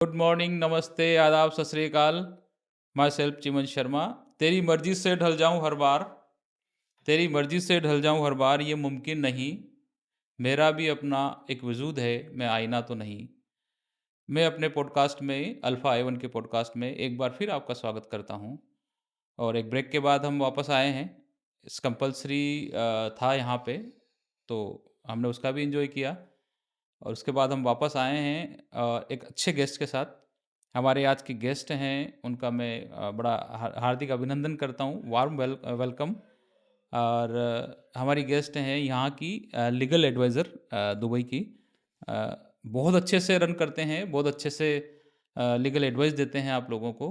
Good morning, नमस्ते, आदाब, सत श्री अकाल। My self Chiman Sharma. तेरी मर्जी से ढल जाऊं हर बार, तेरी मर्जी से ढल जाऊं हर बार, ये मुमकिन नहीं। मेरा भी अपना एक वजूद है, मैं आईना तो नहीं। मैं अपने पॉडकास्ट में, अल्फ़ा आई वन के पॉडकास्ट में एक बार फिर आपका स्वागत करता हूं। और एक ब्रेक के बाद हम वापस आए हैं। इस कंपल्सरी था यहाँ पे, तो हमने उसका भी एंजॉय किया। और उसके बाद हम वापस आए हैं एक अच्छे गेस्ट के साथ। हमारे आज के गेस्ट हैं, उनका मैं बड़ा हार्दिक अभिनंदन करता हूँ, वार्म वेलकम। और हमारी गेस्ट हैं यहाँ की लीगल एडवाइज़र दुबई की। अ, बहुत अच्छे से रन करते हैं, बहुत अच्छे से लीगल एडवाइस देते हैं आप लोगों को।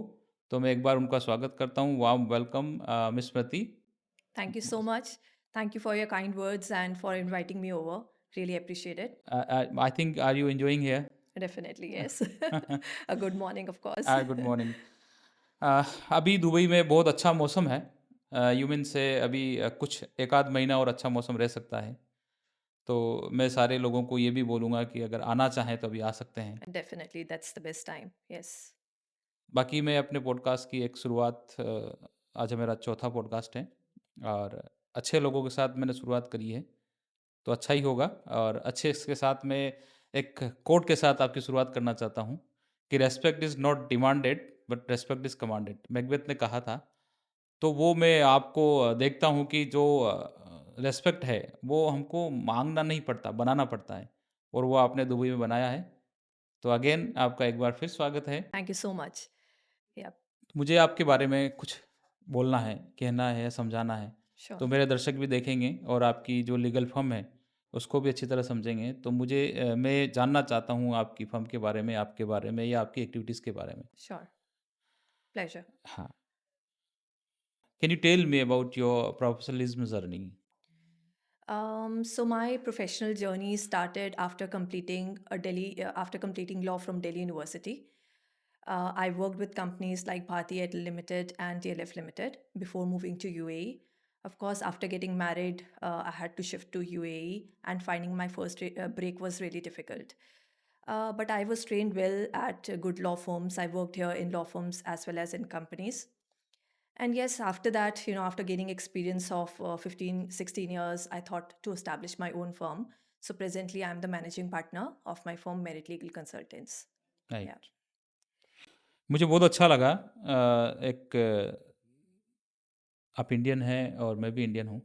तो मैं एक बार उनका स्वागत करता हूँ, warm welcome miss Smriti. Thank you so much. Thank you for your kind words and for inviting me over. Really appreciate it. I think are you enjoying here? Definitely, yes. A good morning, of course. Good morning. अभी Dubai में बहुत अच्छा मौसम है। You mean से अभी कुछ एक आध महीना और अच्छा मौसम रह सकता है। तो मैं सारे लोगों को ये भी बोलूँगा कि अगर आना चाहें तो अभी आ सकते हैं। Definitely, that's the best time. Yes. बाकी मैं अपने पॉडकास्ट की एक शुरुआत, आज मेरा चौथा पॉडकास्ट है और अच्छे लोगों के साथ मैंने शुरुआत करी है, तो अच्छा ही होगा। और अच्छे इसके साथ मैं एक कोट के साथ आपकी शुरुआत करना चाहता हूँ कि respect is not demanded but respect is commanded, Macbeth ने कहा था। तो वो मैं आपको देखता हूँ कि जो रिस्पेक्ट है, वो हमको माँगना नहीं पड़ता, बनाना पड़ता है और वो आपने दुबई में बनाया है। तो अगेन आपका एक बार फिर स्वागत है। Thank you so much. Yeah, मुझे आपके बारे में कुछ बोलना है, कहना है, समझाना है, sure. तो मेरे दर्शक भी देखेंगे और आपकी जो लीगल फ़र्म है, उसको भी अच्छी तरह समझेंगे। तो मुझे मैं जानना चाहता हूँ आपकी फ़र्म के बारे में, आपके बारे में या आपकी एक्टिविटीज़ के बारे में। Sure. Pleasure. हाँ, can you tell me about your professionalism journey? So my professional journey started after completing law from Delhi University. I worked with companies like Bharti Airtel Limited and DLF Limited before moving to UAE. Of course, after getting married, I had to shift to UAE, and finding my first break was really difficult. But I was trained well at good law firms. I worked here in law firms as well as in companies. And yes, after that, after gaining experience of 15, 16 years, I thought to establish my own firm. So presently, I'm the managing partner of my firm, Merit Legal Consultants. Yeah. Right. मुझे बहुत अच्छा लगा। एक आप Indian हैं और मैं भी इंडियन हूँ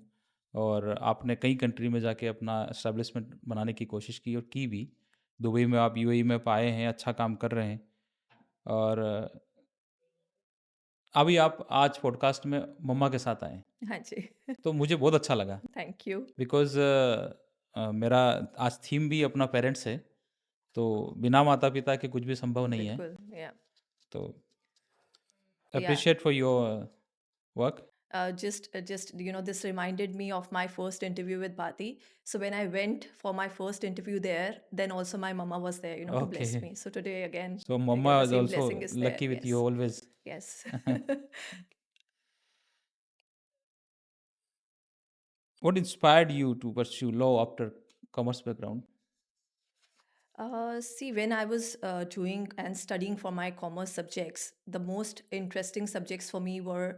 और आपने कई कंट्री में जाके अपना एस्टेब्लिशमेंट बनाने की कोशिश की और की भी। दुबई में आप यूएई में पाए हैं, अच्छा काम कर रहे हैं और अभी आप आज पॉडकास्ट में मम्मा के साथ आए हैं, हाँ जी. तो मुझे बहुत अच्छा लगा Thank you. बिकॉज़ मेरा आज थीम भी अपना पेरेंट्स है, तो बिना माता-पिता के कुछ भी संभव नहीं है। बिल्कुल. Yeah. तो Yeah. Appreciate for your work. This reminded me of my first interview with Bhati. So when I went for my first interview there, then also my mama was there, to okay, bless me. So today again, so I mama guess the is same also blessing is there. Lucky with Yes. You always. Yes. What inspired you to pursue law after commerce background? See, when I was doing and studying for my commerce subjects, the most interesting subjects for me were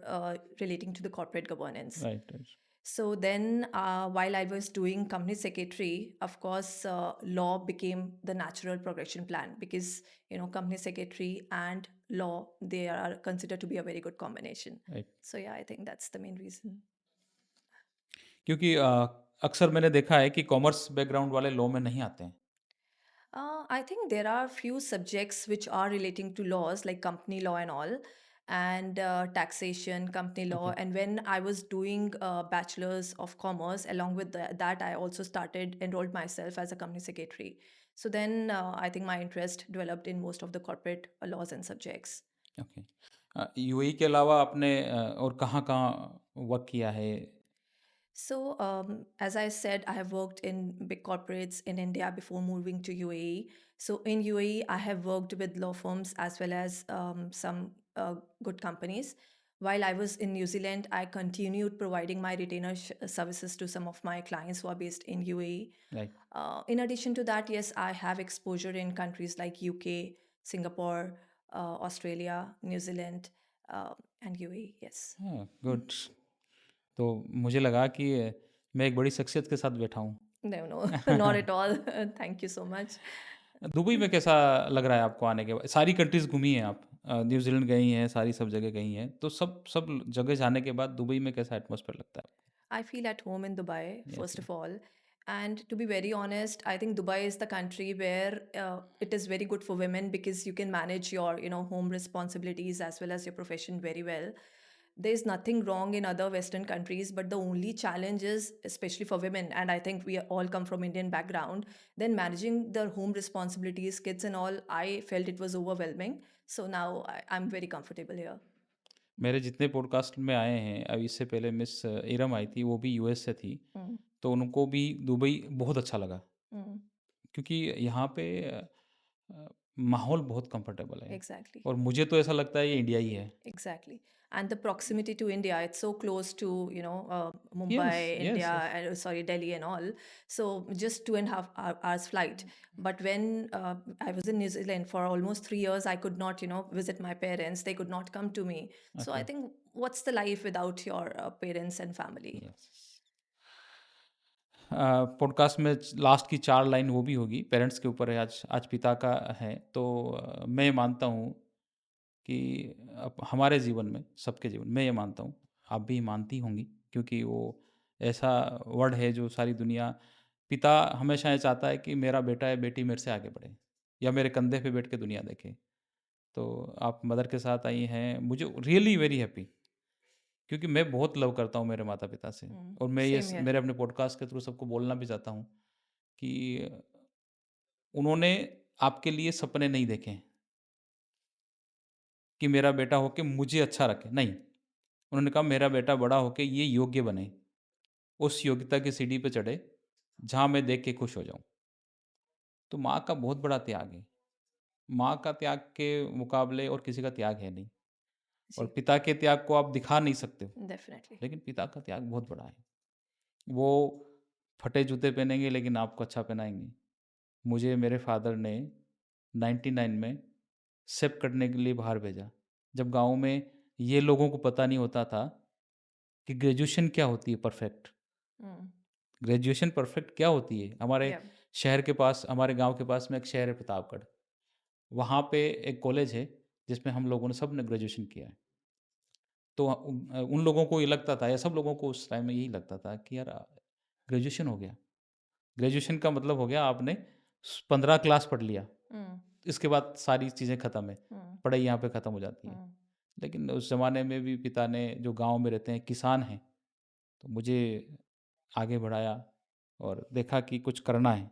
relating to the corporate governance. Right, right. So then, while I was doing company secretary, of course, law became the natural progression plan because company secretary and law, they are considered to be a very good combination. Right. So yeah, I think that's the main reason. क्योंकि अक्सर मैंने देखा है कि commerce background वाले law में नहीं आते हैं। I think there are few subjects which are relating to laws like company law and all, and taxation, company law. Okay, And when I was doing bachelor's of commerce, along with that, I also started enrolled myself as a company secretary. So then I think my interest developed in most of the corporate laws and subjects. Okay. UAE के अलावा आपने और कहाँ-कहाँ work किया है? So, as I said, I have worked in big corporates in India before moving to UAE. So, in UAE, I have worked with law firms as well as some good companies. While I was in New Zealand, I continued providing my retainer services to some of my clients who are based in UAE. Right, In addition to that, yes, I have exposure in countries like UK, Singapore, Australia, New Zealand, and UAE. Yes. हाँ, good. तो मुझे लगा कि मैं एक बड़ी शख्सियत के साथ बैठा हूँ। No, no, not at all. Thank you so much. Dubai में कैसा लग रहा है आपको आने के बाद? सारी कंट्रीज़ घूमी हैं आप, न्यूज़ीलैंड गई हैं, सारी सब जगह गई हैं, तो सब सब जगह जाने के बाद दुबई में कैसा एटमॉस्फेयर लगता है आपको? I feel at home in Dubai, first okay, of all. And to be very honest, I think Dubai is the country where it is very good for women because you can manage your, home responsibilities as well as your profession very well. There's nothing wrong in other Western countries, but the only challenge is, especially for women, and I think we all come from Indian background, then managing their home responsibilities, kids and all, I felt it was overwhelming. So now I'm very comfortable here. मेरे जितने podcast में आए हैं, अब इससे पहले miss Iram आई थी, वो भी यूएस से थी, Mm, तो उनको भी दुबई बहुत अच्छा लगा, mm, क्योंकि यहाँ पे अ, माहौल बहुत कंफर्टेबल है exactly. और मुझे तो ऐसा लगता है ये इंडिया ही है। Exactly. And the proximity to India, it's so close to, yes, Mumbai, yes, India, yes. sorry, Delhi and all. So just 2.5 hours flight. But when I was in New Zealand for almost 3 years, I could not, visit my parents. They could not come to me. So okay, I think what's the life without your parents and family? Yes. Podcast में last की 4 line वो भी होगी, parents के ऊपर है, आज आज पिता का है। तो मैं मानता हूँ कि हमारे जीवन में, सबके जीवन मैं ये मानता हूँ, आप भी मानती होंगी, क्योंकि वो ऐसा वर्ड है जो सारी दुनिया, पिता हमेशा ये चाहता है कि मेरा बेटा या बेटी मेरे से आगे बढ़े या मेरे कंधे पे बैठ के दुनिया देखे। तो आप मदर के साथ आई हैं, मुझे रियली वेरी हैप्पी, क्योंकि मैं बहुत लव करता हूँ मेरे माता-पिता से, और मैं ये Same here. मेरे अपने पॉडकास्ट के थ्रू सबको बोलना भी चाहता हूँ कि उन्होंने आपके लिए सपने नहीं देखे हैं कि मेरा बेटा होके मुझे अच्छा रखे, नहीं। उन्होंने कहा मेरा बेटा बड़ा होके ये योग्य बने, उस योग्यता की सीढ़ी पे चढ़े, जहाँ मैं देख के खुश हो जाऊँ। तो माँ का बहुत बड़ा त्याग है। माँ का त्याग के मुकाबले और किसी का त्याग है नहीं, और जी, पिता के त्याग को आप दिखा नहीं सकते हो, definitely. लेकिन पिता का त्याग बहुत बड़ा है। वो फटे जूते पहनेंगे लेकिन आपको अच्छा पहनाएँगे। मुझे मेरे फ़ादर ने 99 में सेव करने के लिए बाहर भेजा। जब गाँव में ये लोगों को पता नहीं होता था कि ग्रेजुएशन क्या होती है परफेक्ट। Mm. ग्रेजुएशन परफेक्ट क्या होती है? हमारे Yeah. शहर के पास, हमारे गाँव के पास में एक शहर है प्रतापगढ़। वहाँ पे एक कॉलेज है जिसमें हम लोगों ने सब ने ग्रेजुएशन किया है। तो उन लोगों को ये लगता था, या सब लोगों को उस टाइम में यही लगता था कि यार ग्रेजुएशन हो गया। ग्रेजुएशन का मतलब हो गया आपने 15 क्लास पढ़ लिया। Mm. इसके बाद सारी चीज़ें ख़त्म है, Mm. पढ़ाई यहाँ पे ख़त्म हो जाती है। Mm. लेकिन उस ज़माने में भी पिता ने, जो गाँव में रहते हैं, किसान हैं, तो मुझे आगे बढ़ाया और देखा कि कुछ करना है।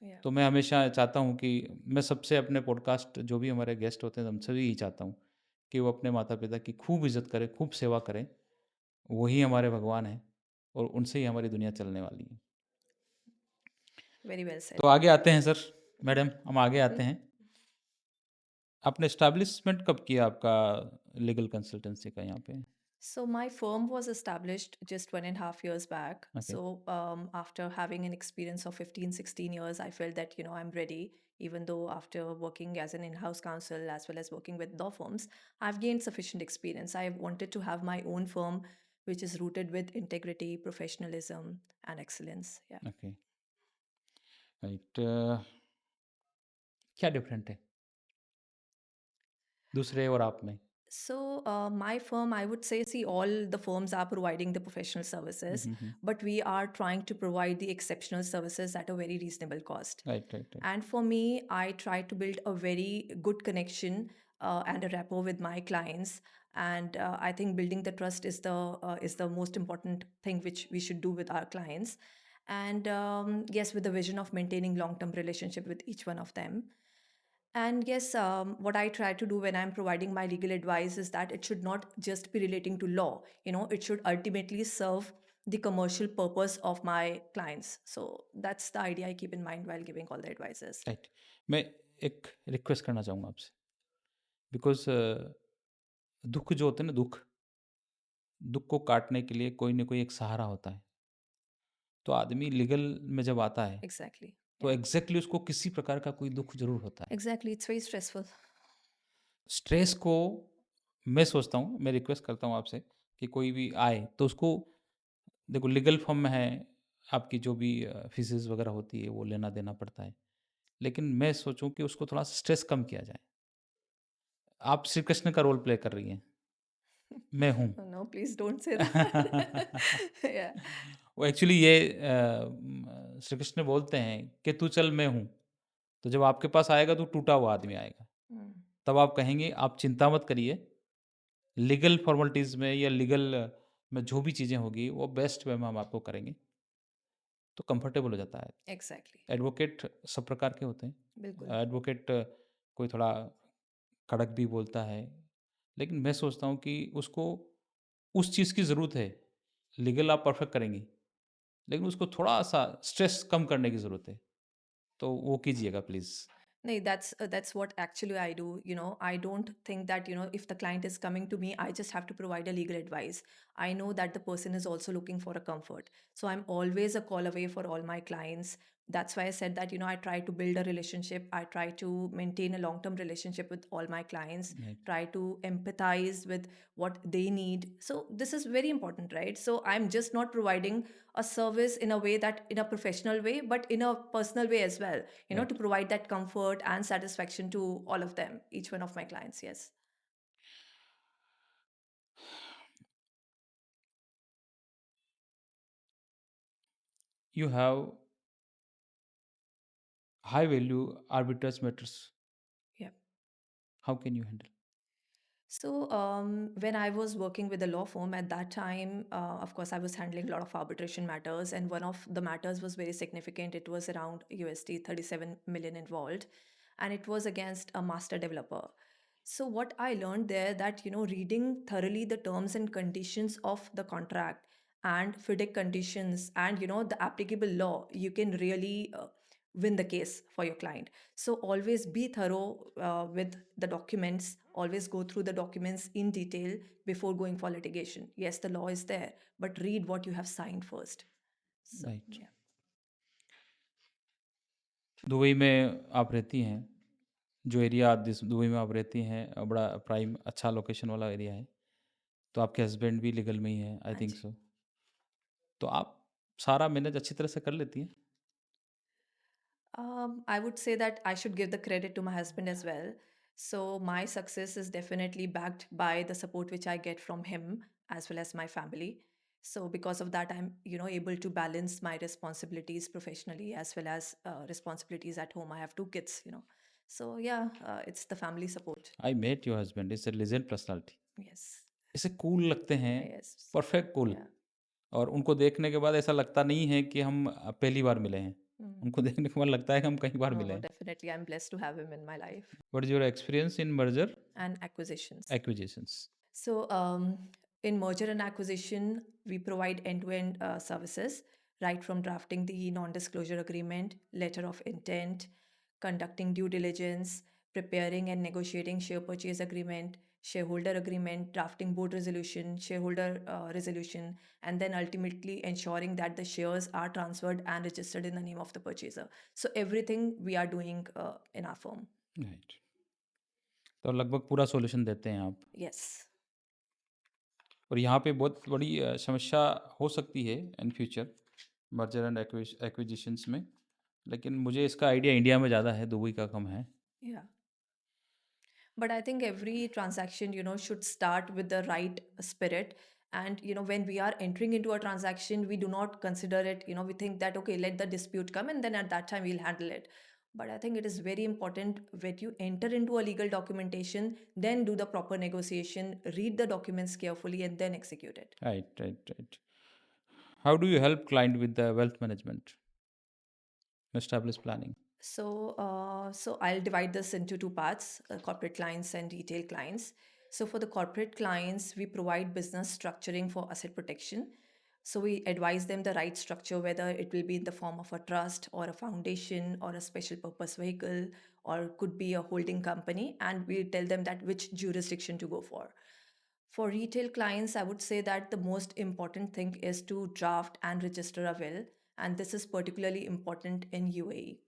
Yeah. तो मैं हमेशा चाहता हूँ कि मैं सबसे, अपने पॉडकास्ट जो भी हमारे गेस्ट होते हैं, उनसे भी यही चाहता हूँ कि वो अपने माता-पिता की खूब इज़्ज़त करें, खूब सेवा करें। वही हमारे भगवान हैं और उनसे ही हमारी दुनिया चलने वाली है। Very well said. तो आगे आते हैं सर, मैडम हम आगे आते Mm. हैं। आपने एस्टेब्लिशमेंट कब किया आपका लीगल कंसल्टेंसी का यहाँ पे? So my firm was established just 1.5 years back. Okay, So after having an experience of 15, 16 years, I felt that, I'm ready. Even though after working as an in-house counsel as well as working with law firms, I've gained sufficient experience. I wanted to have my own firm, which is rooted with integrity, professionalism, and excellence. Yeah. Okay, right. क्या different है दूसरे और आप में? So, my firm, I would say, see, all the firms are providing the professional hmm, services, hmm, hmm. but we are trying to provide the exceptional services at a very reasonable cost. Right, right, right. And for me, I try to build a very good connection and a rapport with my clients. And I think building the trust is the most important thing which we should do with our clients. And yes, with the vision of maintaining long-term relationship with each one of them. And yes, what I try to do when I'm providing my legal advice is that it should not just be relating to law. It should ultimately serve the commercial purpose of my clients. So that's the idea I keep in mind while giving all the advices. Right. मैं एक request करना चाहूँगा आपसे, because दुःख जो होते हैं ना, दुःख को काटने के लिए कोई न कोई एक सहारा होता है। तो आदमी लीगल में जब आता है, Exactly. तो Yeah. एग्ज़ैक्टली उसको किसी प्रकार का कोई दुःख ज़रूर होता है। Exactly. It's very stressful. Stress को मैं सोचता हूँ, मैं रिक्वेस्ट करता हूँ आपसे कि कोई भी आए तो उसको देखो लीगल फॉर्म में है, आपकी जो भी फीसेस वगैरह होती है वो लेना देना पड़ता है। लेकिन मैं सोचूँ कि उसको थोड़ा-सा स्ट्रेस कम किया जाए। आप श्री कृष्ण का रोल प्ले कर रही हैं, मैं हूँ। No, please don't say that. Yeah. वो एक्चुअली ये श्री कृष्ण बोलते हैं कि तू चल मैं हूँ। तो जब आपके पास आएगा तो टूटा हुआ आदमी आएगा। Mm. तब आप कहेंगे आप चिंता मत करिए, लीगल फॉर्मेलिटीज़ में या लीगल में जो भी चीज़ें होगी वो बेस्ट वे में हम आपको करेंगे, तो कंफर्टेबल हो जाता है। Exactly. एडवोकेट सब प्रकार के होते बिल्कुल. हैं। एडवोकेट कोई थोड़ा कड़क भी बोलता है, लेकिन मैं सोचता हूँ कि उसको उस चीज़ की ज़रूरत है। लीगल आप परफेक्ट करेंगी, लेकिन उसको थोड़ा-सा स्ट्रेस कम करने की ज़रूरत है, तो वो कीजिएगा please. No, that's what actually I do. I don't think that if the client is coming to me, I just have to provide a legal advice. I know that the person is also looking for a comfort, so I'm always a call away for all my clients. That's why I said that I try to build a relationship. I try to maintain a long-term relationship with all my clients. Right, Try to empathize with what they need. So this is very important, right? So I'm just not providing a service in a way that in a professional way, but in a personal way as well, to right. provide that comfort and satisfaction to all of them, each one of my clients. Yes. You have high value arbitrage matters. Yeah. How can you handle? So, when I was working with a law firm at that time, of course, I was handling a lot of arbitration matters, and one of the matters was very significant. It was around USD 37 million involved, and it was against a master developer. So, what I learned there that reading thoroughly the terms and conditions of the contract and FIDIC conditions and the applicable law, you can really win the case for your client. So always be thorough with the documents. Always go through the documents in detail before going for litigation. Yes, the law is there, but read what you have signed first. So, right. yeah. Dubai में आप रहती हैं, जो area जिस Dubai में आप रहती हैं बड़ा प्राइम अच्छा लोकेशन वाला एरिया है, तो आपके हस्बैंड भी लीगल में ही हैं, आई हाँ थिंक जी. सो। तो आप सारा मैनेज अच्छी तरह से कर लेती हैं? I would say that I should give the credit to my husband as well. So my success is definitely backed by the support which I get from him as well as my family. So because of that, I'm able to balance my responsibilities professionally as well as responsibilities at home. I have two kids. So yeah, it's the family support. I met your husband, is a legend personality. Yes. ऐसे cool लगते हैं, Yes. Perfect cool. Yeah. और उनको देखने के बाद ऐसा लगता नहीं है कि हम पहली बार मिले हैं। Mm. उनको देखने के बाद लगता है कि हम कई बार No, मिले no, हैं। definitely. I'm blessed to have him in my life. What is your experience in merger And acquisitions. Acquisitions? So, in merger and acquisition, we provide end to end services, right from drafting the non disclosure agreement, letter of intent, conducting due diligence, preparing and negotiating share purchase agreement, shareholder agreement, drafting board resolution, shareholder resolution, and then ultimately ensuring that the shares are transferred and registered in the name of the purchaser. So, everything we are doing in our firm. Right. तो लगभग पूरा solution देते हैं आप। Yes. और यहाँ पे बहुत बड़ी समस्या हो सकती है in future merger and acquisitions में, लेकिन मुझे इसका आइडिया इंडिया में ज़्यादा है, दुबई का कम है। Yeah. But I think every transaction should start with the right spirit. And when we are entering into a transaction, we do not consider it, we think that okay, let the dispute come and then at that time we'll handle it. But I think it is very important when you enter into a legal documentation, then do the proper negotiation, read the documents carefully and then execute it. Right, right, right. How do you help client with the wealth management, establish planning? So I'll divide this into two parts: corporate clients and retail clients. So for the corporate clients, we provide business structuring for asset protection. So we advise them the right structure, whether it will be in the form of a trust or a foundation or a special purpose vehicle or could be a holding company, and we tell them that which jurisdiction to go for. For retail clients, I would say that the most important thing is to draft and register a will, and this is particularly important in UAE.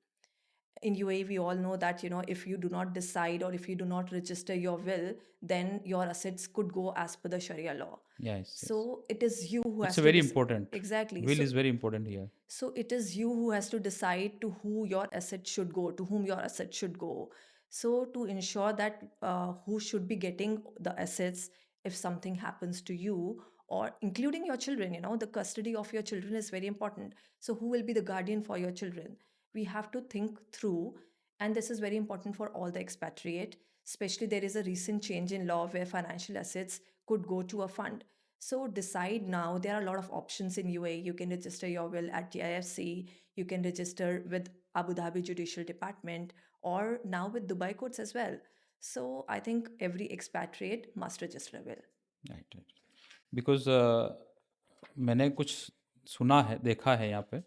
in UAE, we all know that, if you do not decide or if you do not register your will, then your assets could go as per the Sharia law. Yes, yes. So it is you who It's has a to very important. exactly. Will is very important here. So it is you who has to decide to who your asset should go, to whom your asset should go. So to ensure that who should be getting the assets if something happens to you, or including your children, the custody of your children is very important. So who will be the guardian for your children? We have to think through, and this is very important for all the expatriate. Especially there is a recent change in law where financial assets could go to a fund. So decide now. There are a lot of options in UAE. You can register your will at the IFC. You can register with Abu Dhabi Judicial Department, or now with Dubai courts as well. So I think every expatriate must register a will. Right right because मैंने कुछ सुना है, देखा है यहाँ पे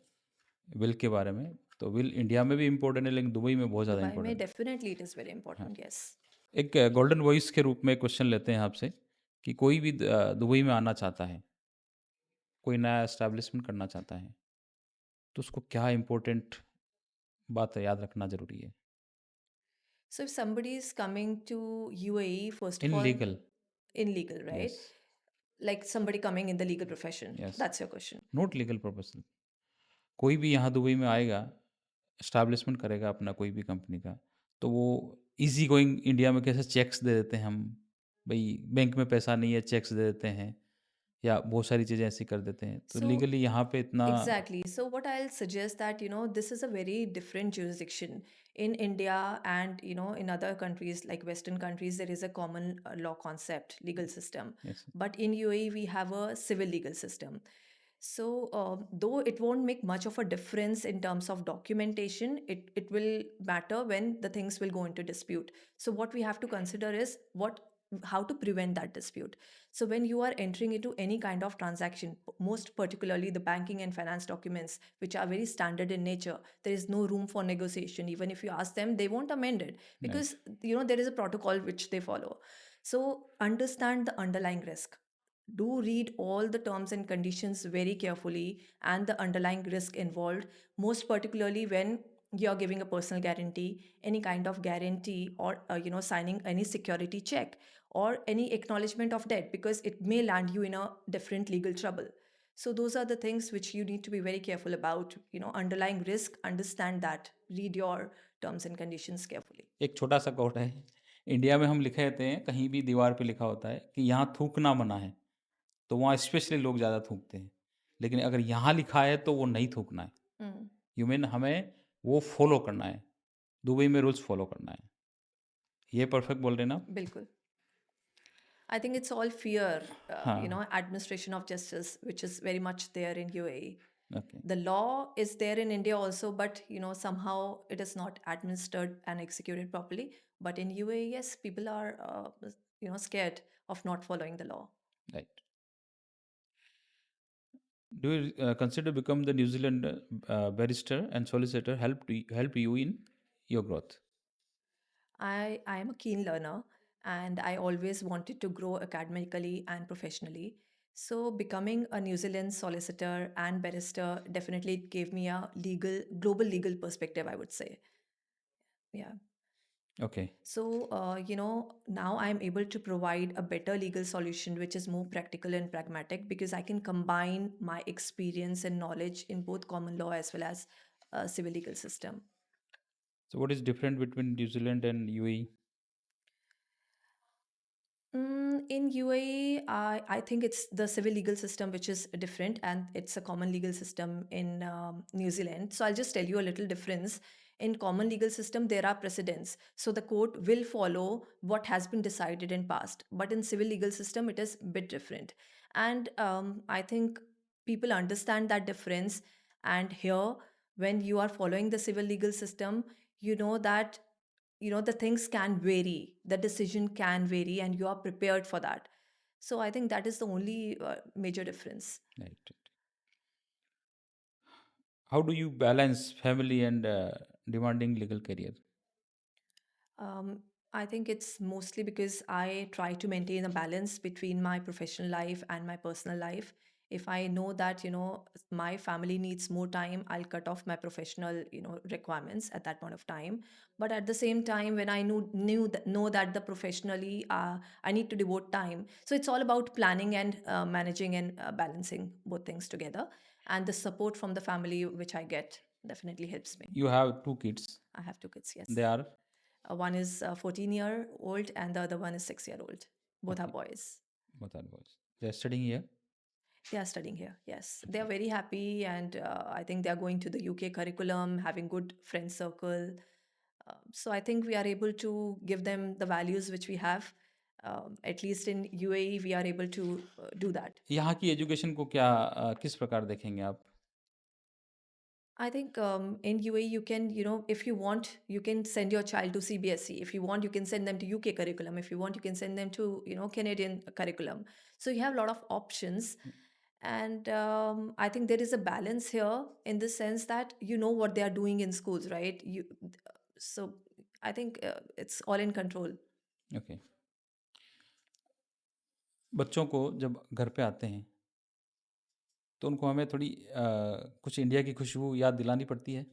will के बारे में। तो विल इंडिया में भी इम्पोर्टेंट है, लेकिन दुबई में बहुत ज़्यादा Dubai may इम्पोर्टेंट है। definitely it is very important. Yes. एक गोल्डन वॉइस के रूप में क्वेश्चन लेते हैं आपसे कि कोई भी दुबई में आना चाहता है, कोई नया एस्टैब्लिशमेंट करना चाहता है, तो उसको क्या इम्पोर्टेंट बात याद रखना ज़रूरी है? So if somebody is coming to UAE, first of in all, legal. in legal, right? Yes, Like somebody coming in the legal profession. Yes, That's your question. Not legal professional. कोई भी यहाँ Dubai में आएगा, establishment करेगा अपना कोई भी company का, तो वो ईज़ी गोइंग इंडिया में कैसे चेक्स दे देते हैं हम, भई बैंक में पैसा नहीं है, चेक्स दे देते हैं या बहुत सारी चीज़ें ऐसी कर देते हैं। तो So लीगली यहाँ पे इतना exactly. So what I'll suggest that, this is a very different jurisdiction. In India and, in other countries like Western countries, there is a common law concept, legal system. Yes, But in UAE, we have a civil legal system. So though it won't make much of a difference in terms of documentation, it will matter when the things will go into dispute. So what we have to consider is how to prevent that dispute. So when you are entering into any kind of transaction, most particularly the banking and finance documents, which are very standard in nature, there is no room for negotiation. Even if you ask them, they won't amend it right, because there is a protocol which they follow. So understand the underlying risk. Do read all the terms and conditions very carefully and the underlying risk involved, most particularly when you're giving a personal guarantee, any kind of guarantee, or signing any security check or any acknowledgement of debt, because it may land you in a different legal trouble. So those are the things which you need to be very careful about. Underlying risk, understand that, read your terms and conditions carefully. एक छोटा सा coat है, India में हम लिखे रहते हैं, कहीं भी दीवार पे लिखा होता है कि यहाँ थूकना मना है, तो वहाँ स्पेशली लोग ज़्यादा थूकते हैं। लेकिन अगर यहाँ लिखा है तो वो नहीं थूकना है। Mm, यू मीन हमें वो फॉलो करना है, दुबई में रूल्स फॉलो करना है। ये परफेक्ट बोल रहे हैं ना आप? bilkul. I think it's all fear, हाँ, administration of justice, which is very much there in UAE. Okay. The law is there in India also, but somehow it is not administered and executed properly. But in UAE, yes, people are scared of not following the law. Right. Do you consider become the New Zealand barrister and solicitor help you in your growth? I am a keen learner and I always wanted to grow academically and professionally. So becoming a New Zealand solicitor and barrister definitely gave me a global legal perspective, I would say. Yeah. Okay, So, now I'm able to provide a better legal solution, which is more practical and pragmatic, because I can combine my experience and knowledge in both common law as well as civil legal system. So what is different between New Zealand and UAE? In UAE, I think it's the civil legal system which is different, and it's a common legal system in New Zealand. So I'll just tell you a little difference. In common legal system, there are precedents, so the court will follow what has been decided in past. But in civil legal system, it is a bit different, and I think people understand that difference. And here, when you are following the civil legal system, you know that the things can vary, the decision can vary, and you are prepared for that. So I think that is the only major difference. Right. How do you balance family and demanding legal career? I think it's mostly because I try to maintain a balance between my professional life and my personal life. If I know that, my family needs more time, I'll cut off my professional, requirements at that point of time. But at the same time, when I know that the professionally, I need to devote time. So it's all about planning and managing and balancing both things together. And the support from the family, which I get, definitely helps me. You have two kids. I have two kids, They yes. are One is 14-year-old and the other one is 6-year-old. Both are okay. boys. Both are boys. They are studying here. They are studying here, yes. They are Okay. very happy, and I think they are going to the UK curriculum, having good friend circle. So I think we are able to give them the values which we have. At least in UAE, we are able to do that. यहाँ की education को क्या किस प्रकार देखेंगे आप? I think in UAE, you can, if you want, you can send your child to CBSE. If you want, you can send them to UK curriculum. If you want, you can send them to, Canadian curriculum. So you have a lot of options. And I think there is a balance here in the sense that you know what they are doing in schools, right? So I think it's all in control. Okay. बच्चों को जब घर पे आते हैं तो उनको हमें थोड़ी कुछ इंडिया की खुशबू याद दिलानी पड़ती है।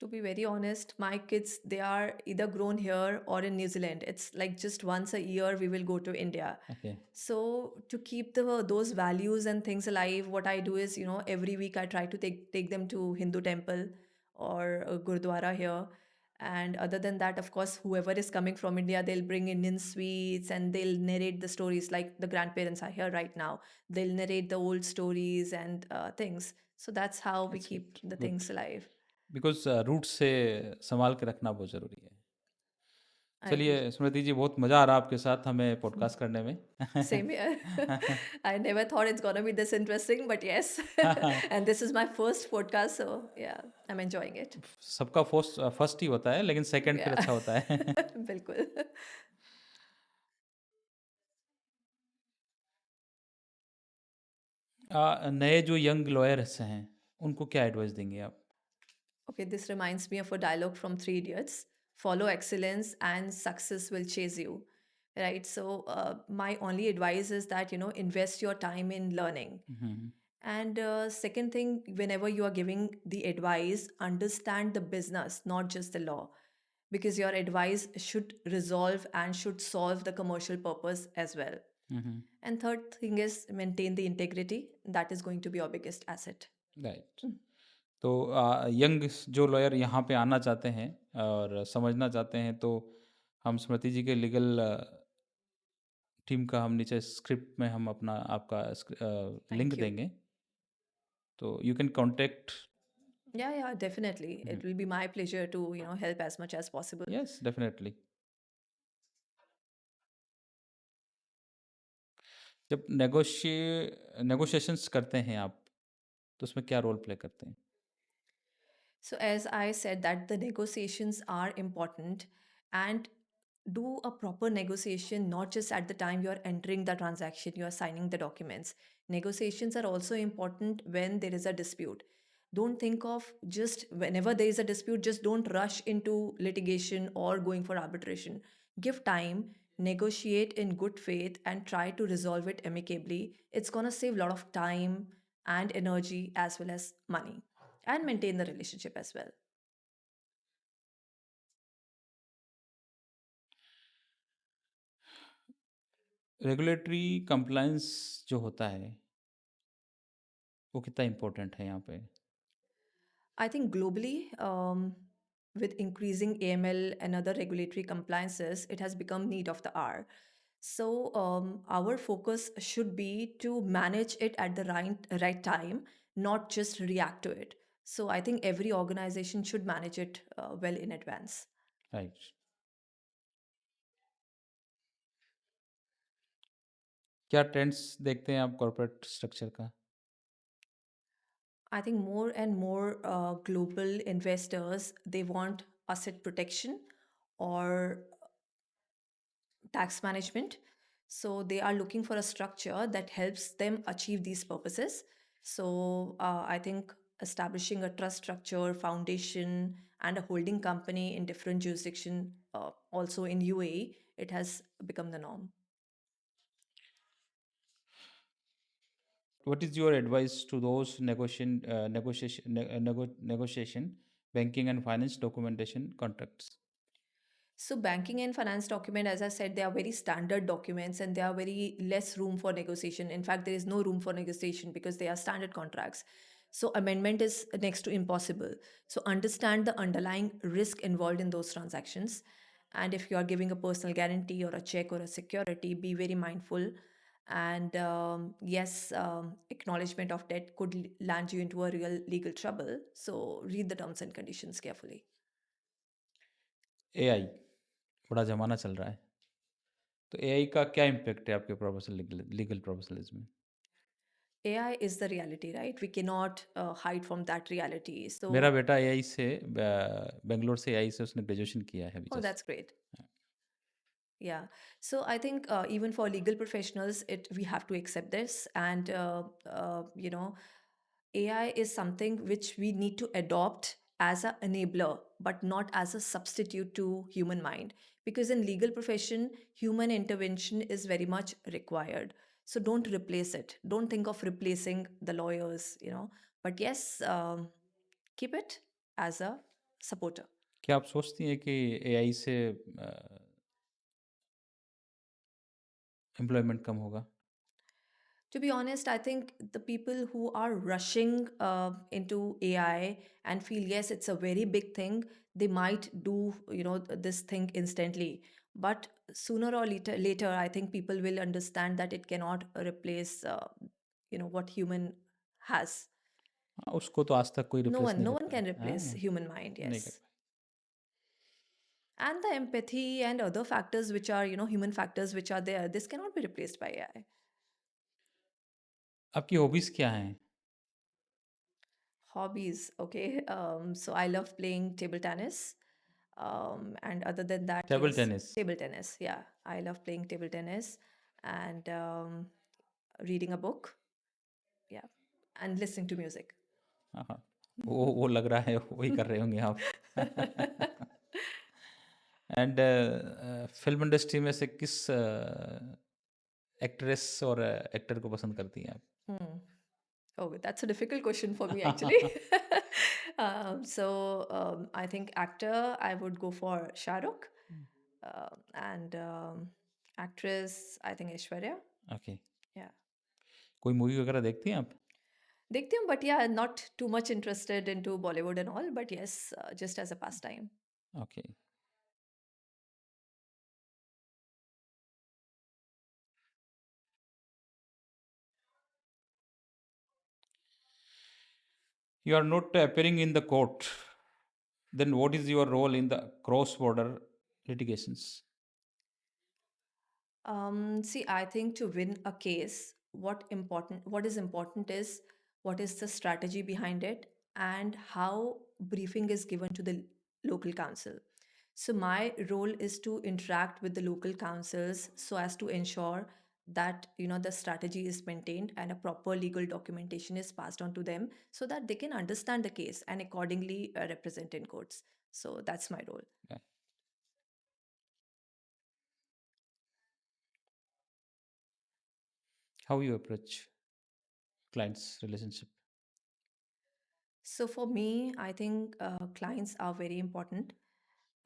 To be very honest, my kids, they are either grown here or in New Zealand. It's like just once a year we will go to India. Okay. So to keep those values and things alive, what I do is, every week I try to take them to Hindu temple or a Gurdwara here. And other than that, of course, whoever is coming from India, they'll bring Indian sweets and they'll narrate the stories. Like the grandparents are here right now, they'll narrate the old stories and things. So that's how we that's keep good, the good. things alive. Because roots से सँभाल के रखना बहुत ज़रूरी है। I agree. चलिए स्मृति जी, बहुत मज़ा आ रहा आपके साथ हमें पॉडकास्ट करने में। Same here. I never thought it's gonna be this interesting, but yes. And this is my first podcast, so yeah, I'm enjoying it. सबका फर्स्ट ही होता है, लेकिन सेकंड फिर Yeah. अच्छा होता है। बिल्कुल. नए जो यंग लॉयर्स हैं, उनको क्या एडवाइस देंगे आप? Okay, this reminds me of a dialogue from Three Idiots. Follow excellence and success will chase you. Right? So my only advice is that, invest your time in learning. Hmm, And second thing, whenever you are giving the advice, understand the business, not just the law, because your advice should resolve and should solve the commercial purpose as well. Hmm, hmm, And third thing is maintain the integrity. That is going to be your biggest asset. Right. तो young जो lawyer यहाँ पे आना चाहते हैं और समझना चाहते हैं, तो हम स्मृति जी के लीगल टीम का हम नीचे स्क्रिप्ट में हम अपना आपका लिंक Thank you. देंगे, तो you can contact. Yeah, yeah, definitely. It will be my pleasure to, help as much as possible. Yes, definitely. जब नेगोशिएशंस करते हैं आप, तो उसमें क्या रोल प्ले करते हैं? So as I said that the negotiations are important and do a proper negotiation not just at the time you are entering the transaction, you are signing the documents. Negotiations are also important when there is a dispute. Don't think of just whenever there is a dispute, just don't rush into litigation or going for arbitration. Give time, negotiate in good faith, and try to resolve it amicably. It's going to save a lot of time and energy as well as money and maintain the relationship as well. Regulatory compliance जो होता है, वो कितना important है यहाँ पे? I think globally, with increasing AML and other regulatory compliances, it has become need of the hour. So our focus should be to manage it at the right time, not just react to it. So I think every organization should manage it well in advance. Right. क्या trends देखते हैं आप corporate structure का? I think more and more global investors, they want asset protection or tax management. So they are looking for a structure that helps them achieve these purposes. So I think establishing a trust structure, foundation, and a holding company in different jurisdiction, also in UAE, it has become the norm. what is your advice to those negotiation, banking and finance documentation contracts? So banking and finance document, as I said, they are very standard documents and there are very less room for negotiation. In fact, there is no room for negotiation because they are standard contracts. So amendment is next to impossible. So understand the underlying risk involved in those transactions. And if you are giving a personal guarantee or a check or a security, be very mindful. And yes, acknowledgement of debt could land you into a real legal trouble. So read the terms and conditions carefully. AI बड़ा ज़माना चल रहा है, तो AI का क्या impact है आपके लीगल प्रोफेशनलिज्म में? AI is the reality, right? We cannot hide from that reality. मेरा So, बेटा एआई से बेंगलोर से एआई से उसने ग्रेजुएशन किया है अभी oh, just. that's great. Yeah. So I think even for legal professionals, it we have to accept this, and AI is something which we need to adopt as an enabler, but not as a substitute to human mind. Because in legal profession, human intervention is very much required. So don't replace it. Don't think of replacing the lawyers. But yes, keep it as a supporter. क्या आप सोचती हैं कि AI से employment कम होगा? To be honest, I think the people who are rushing into AI and feel, yes, it's a very big thing, they might do, this thing instantly. But sooner or later, I think people will understand that it cannot replace, what human has. हाँ, उसको तो आज तक कोई No replace one, नहीं no कर one पाया। can replace हाँ, human mind. नहीं कर Yes. पाया। And the empathy and other factors which are, human factors which are there, this cannot be replaced by AI. आपकी हॉबीज़ क्या हैं? Hobbies, okay. So I love playing table tennis. And other than that, table yes, tennis. table tennis. Yeah, I love playing table tennis and reading a book. Yeah, and listening to music. हाँ, हाँ। वो लग रहा है वही कर रहे होंगे आप। एंड फ़िल्म इंडस्ट्री में से किस एक्ट्रेस और एक्टर को पसंद करती हैं आप? Hmm. Oh, that's a difficult question for me actually. So I think actor, I would go for Shah Rukh, and actress, I think Aishwarya. Okay. Yeah. कोई मूवी वगैरह देखती हैं आप? देखती हूँ, but yeah, not too much interested into Bollywood and all, but yes, just as a pastime. Okay. You are not appearing in the court, then what is your role in the cross-border litigations? See, I think to win a case, what is important is what is the strategy behind it and how briefing is given to the local council. So my role is to interact with the local councils so as to ensure that the strategy is maintained and a proper legal documentation is passed on to them so that they can understand the case and accordingly represent in courts. So that's my role. Yeah. How you approach clients relationship? So for me, I think clients are very important.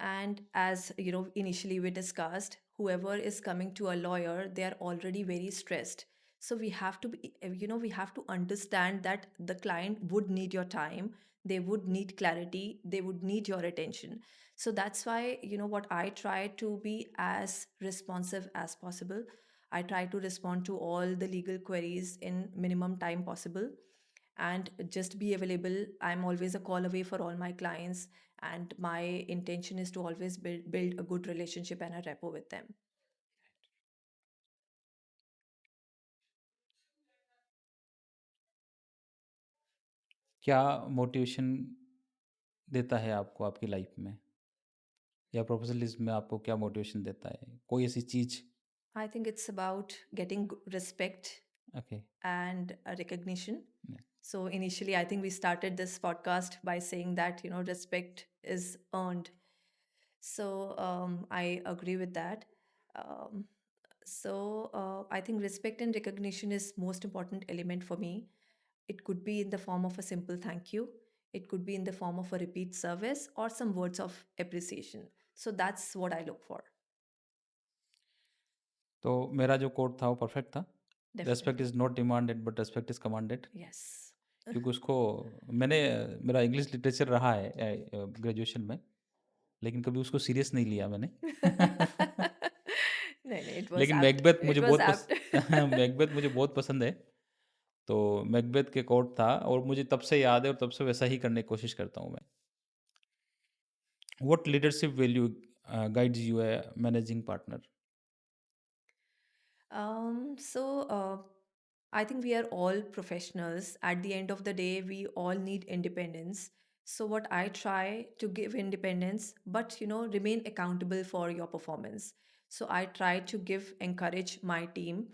And as initially we discussed, whoever is coming to a lawyer, they are already very stressed. So we have to be, we have to understand that the client would need your time, they would need clarity, they would need your attention. So that's why, what I try to be as responsive as possible. I try to respond to all the legal queries in minimum time possible and just be available. I'm always a call away for all my clients, and my intention is to always build a good relationship and a rapport with them. क्या motivation देता है आपको आपकी life में, या professionalism में आपको क्या मोटिवेशन देता है? कोई ऐसी चीज़? I think it's about getting respect okay. and recognition. Yeah. So initially, I think we started this podcast by saying that respect is earned. So I agree with that. Um, I think respect and recognition is most important element for me. It could be in the form of a simple thank you. It could be in the form of a repeat service or some words of appreciation. So that's what I look for. तो मेरा जो coat था वो perfect था। Respect Definitely. Is not demanded but respect is commanded. Yes. क्योंकि उसको मैंने मेरा इंग्लिश लिटरेचर रहा है ग्रेजुएशन में, लेकिन कभी उसको सीरियस नहीं लिया मैंने। नहीं नहीं, it was लेकिन apt. मैकबेथ मुझे It was बहुत apt. मैकबेथ मुझे बहुत पसंद है। तो मैकबेथ के कोट था और मुझे तब से याद है और तब से वैसा ही करने की कोशिश करता हूँ मैं। What leadership value guides U A managing partner? Um, so uh, I think we are all professionals. At the end of the day, we all need independence. So what I try to give independence, but remain accountable for your performance. So I try to encourage my team,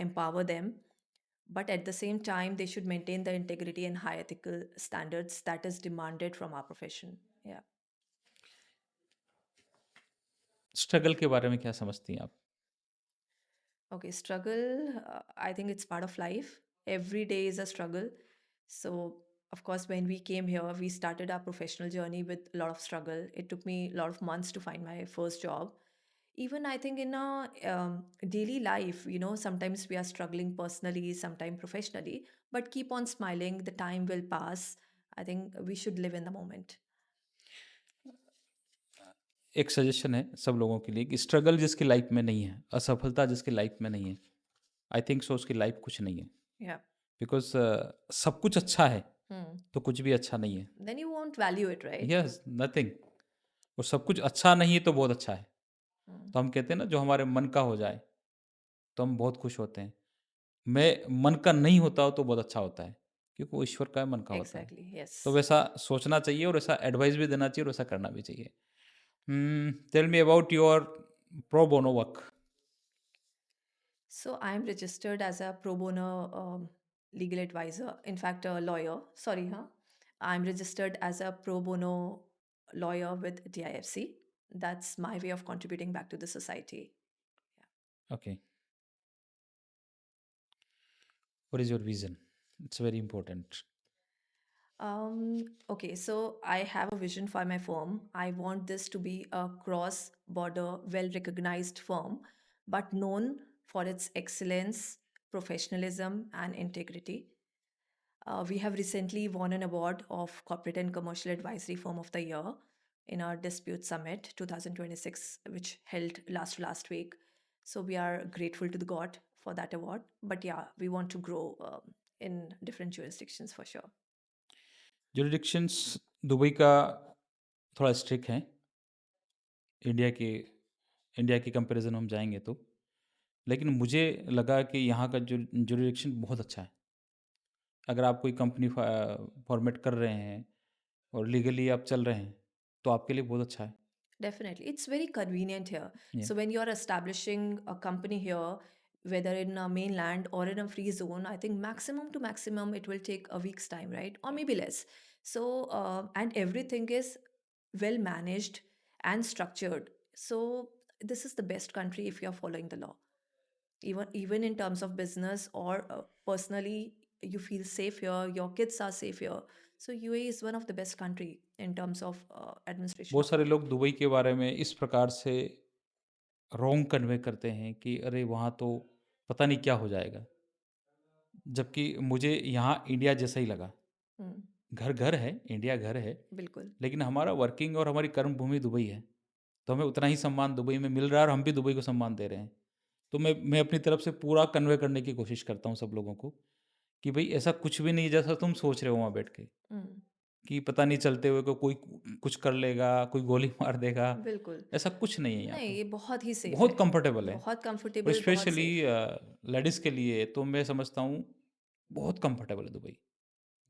empower them, but at the same time, they should maintain the integrity and high ethical standards that is demanded from our profession. Yeah. Struggle के बारे में क्या समझती हैं आप? Okay, struggle, I think it's part of life. Every day is a struggle. So, of course, when we came here, we started our professional journey with a lot of struggle. It took me a lot of months to find my first job. Even I think in a daily life, sometimes we are struggling personally, sometimes professionally, but keep on smiling. The time will pass. I think we should live in the moment. एक suggestion है सब लोगों के लिए कि struggle जिसकी life में नहीं है, असफलता जिसकी लाइफ में नहीं है, आई थिंक सो उसकी लाइफ कुछ नहीं है। Yeah. बिकॉज़ सब कुछ अच्छा है, Hmm. तो कुछ भी अच्छा नहीं है। Then you won't value it, right? Yes, nothing. और सब कुछ अच्छा नहीं है तो बहुत अच्छा है। Hmm. तो हम कहते हैं ना जो हमारे मन का हो जाए, तो हम बहुत खुश होते हैं। मैं मन का नहीं होता हो तो बहुत अच्छा होता है, क्योंकि वो ईश्वर का मन का होता है। Exactly. तो Yes. वैसा सोचना चाहिए और ऐसा एडवाइस भी देना चाहिए और वैसा करना भी चाहिए। Tell me about your pro bono work. So I'm registered as a pro bono legal advisor. In fact, a lawyer. Sorry, huh? I'm registered as a pro bono lawyer with DIFC. That's my way of contributing back to the society. Okay, what is your vision? It's very important. Okay, so I have a vision for my firm. I want this to be a cross border, well recognized firm, but known for its excellence, professionalism, and integrity. We have recently won an award of Corporate and Commercial Advisory Firm of the Year in our Dispute Summit 2026, which held last week. So we are grateful to the God for that award. But yeah, we want to grow in different jurisdictions for sure. Jurisdictions Dubai का थोड़ा strict है, India के India की comparison हम जाएँगे तो। लेकिन मुझे लगा कि यहाँ का जो जुरिडिक्शन बहुत अच्छा है। अगर आप कोई कंपनी फॉर्मेट कर रहे हैं और लीगली आप चल रहे हैं, तो आपके लिए बहुत अच्छा है। Definitely. It's very convenient here. या So when you're establishing a company here, whether in a mainland or in a free zone, I think maximum to maximum it will take a week's time, right? Or maybe less. So and everything is well managed and structured. So this is the best country if you're following the law. Even in terms of business or personally, you feel safe here. Your kids are safe here. So UAE is one of the best country in terms of administration बहुत of सारे law. लोग Dubai के बारे में इस प्रकार से wrong convey करते हैं कि अरे वहाँ तो पता नहीं क्या हो जाएगा। जबकि मुझे यहाँ इंडिया जैसा ही लगा। Hmm. घर घर है, इंडिया घर है, बिल्कुल। लेकिन हमारा वर्किंग और हमारी कर्म भूमि दुबई है। तो हमें उतना ही सम्मान दुबई में मिल रहा है और हम भी दुबई को सम्मान दे रहे हैं। तो मैं अपनी तरफ से पूरा कन्वे करने की कोशिश करता हूँ सब लोगों को कि भई ऐसा कुछ भी नहीं है जैसा तुम सोच रहे हो वहाँ बैठ के, हुँ, कि पता नहीं चलते हुए को कोई कुछ कर लेगा, कोई गोली मार देगा, बिल्कुल। ऐसा कुछ नहीं है यहाँ नहीं, पे। ये बहुत ही सेफ बहुत है। कंफर्टेबल है बहुत और कंफर्टेबल, बहुत स्पेशली सेफ। लेडीज़ के लिए तो मैं समझता हूँ बहुत कंफर्टेबल है दुबई।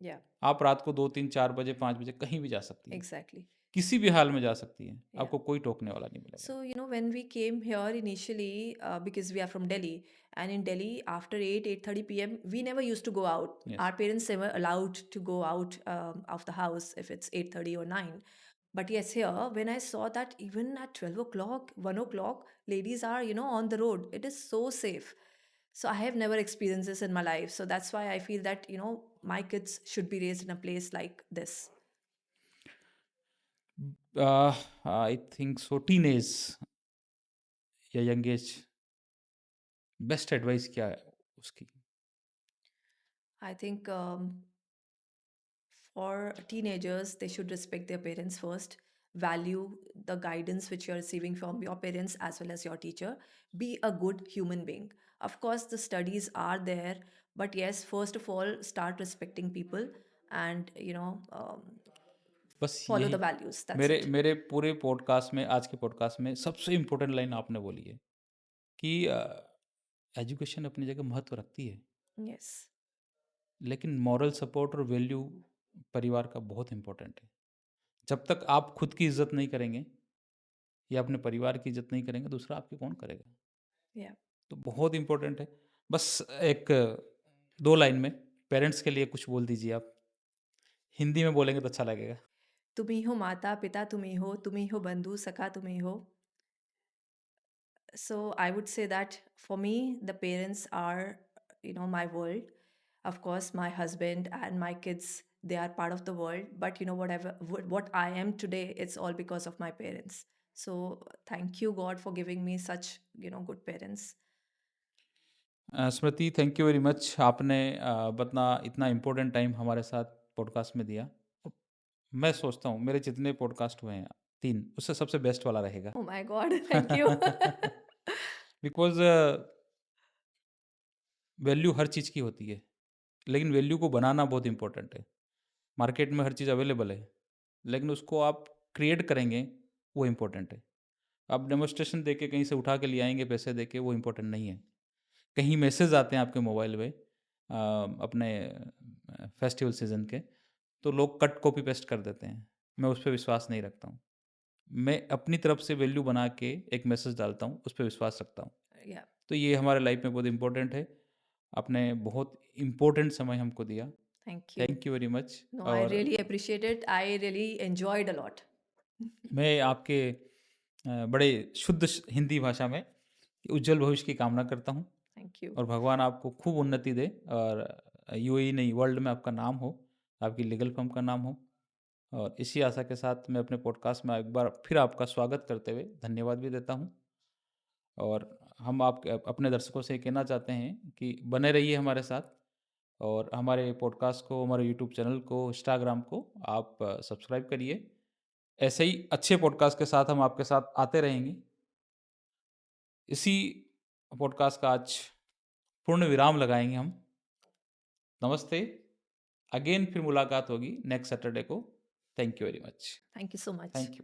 या, आप रात को 2, 3, 4 बजे, 5 बजे कहीं भी जा सकती हैं। एग्ज़ैक्टली। किसी भी हाल में जा सकती हैं। या। आपको कोई टोकने वाला नहीं मिलेगा। So, when we came here initially, because we are from Delhi, and in Delhi, after 8:30 p.m., we never used to go out. Yes. Our parents never allowed to go out of the house if it's 8:30 or 9. But yes, here, when I saw that even at 12 o'clock, 1 o'clock, ladies are, on the road, it is so safe. So I have never experienced this in my life. So that's why I feel that, my kids should be raised in a place like this. I think so teenage या young age best advice क्या है उसकी? I think for teenagers, they should respect their parents first, value the guidance which you're receiving from your parents as well as your teacher, be a good human being. Of course, the studies are there, but yes, first of all, start respecting people and, बस follow यही the values. That's मेरे it. मेरे पूरे podcast में, आज के podcast में सबसे इम्पोर्टेंट लाइन आपने बोली है कि एजुकेशन अपनी जगह महत्व रखती है, Yes. लेकिन मॉरल सपोर्ट और वैल्यू परिवार का बहुत इम्पोर्टेंट है। जब तक आप खुद की इज्जत नहीं करेंगे या अपने परिवार की इज्जत नहीं करेंगे, दूसरा आपकी कौन करेगा? Yeah. तो बहुत इम्पोर्टेंट है। बस एक 2 लाइन में पेरेंट्स के लिए कुछ बोल दीजिए आप। हिंदी में बोलेंगे तो अच्छा लगेगा। तुम ही हो माता पिता, तुम ही हो बंधु सखा, तुम ही हो. So I would say that for me, the parents are, my world. Of course, my husband and my kids, they are part of the world. But whatever what I am today, it's all because of my parents. So thank you, God, for giving me such, good parents. Smriti, thank you very much. आपने अपना इतना important time हमारे साथ podcast में दिया। मैं सोचता हूँ मेरे जितने पॉडकास्ट हुए हैं 3, उससे सबसे बेस्ट वाला रहेगा। Oh my God, thank you. Because value हर चीज़ की होती है, लेकिन वैल्यू को बनाना बहुत इम्पोर्टेंट है। मार्केट में हर चीज़ अवेलेबल है, लेकिन उसको आप क्रिएट करेंगे, वो इम्पोर्टेंट है। आप डेमोन्स्ट्रेशन देके कहीं से उठा के ले आएँगे पैसे देके, वो इम्पोर्टेंट नहीं है। कहीं मैसेज आते हैं आपके मोबाइल में अपने फेस्टिवल सीज़न के, तो लोग कट कॉपी पेस्ट कर देते हैं। मैं उस पे विश्वास नहीं रखता हूँ। मैं अपनी तरफ से वैल्यू बना के एक मैसेज डालता हूँ, उस पे विश्वास रखता हूँ। Yeah, तो ये हमारे लाइफ में बहुत इम्पोर्टेंट है। आपने बहुत इम्पोर्टेंट समय हमको दिया। thank you. Thank you very much. No, I और really appreciate it. I really enjoyed a lot. मैं आपके बड़े शुद्ध हिंदी भाषा में उज्जवल भविष्य की कामना करता हूँ Thank you. और भगवान आपको खूब उन्नति दे और यूएई नहीं, वर्ल्ड में आपका नाम हो, आपकी लीगल फर्म का नाम हो। और इसी आशा के साथ मैं अपने पॉडकास्ट में एक बार फिर आपका स्वागत करते हुए धन्यवाद भी देता हूँ। और हम आप अपने दर्शकों से ये कहना चाहते हैं कि बने रहिए हमारे साथ और हमारे पॉडकास्ट को, हमारे यूट्यूब चैनल को, इंस्टाग्राम को आप सब्सक्राइब करिए। ऐसे ही अच्छे पॉडकास्ट के साथ हम आपके साथ आते रहेंगे। इसी पॉडकास्ट का आज पूर्ण विराम लगाएँगे हम। नमस्ते। अगेन फिर मुलाकात होगी नेक्स्ट सैटरडे को। Thank you very much. Thank you so much. Thank you.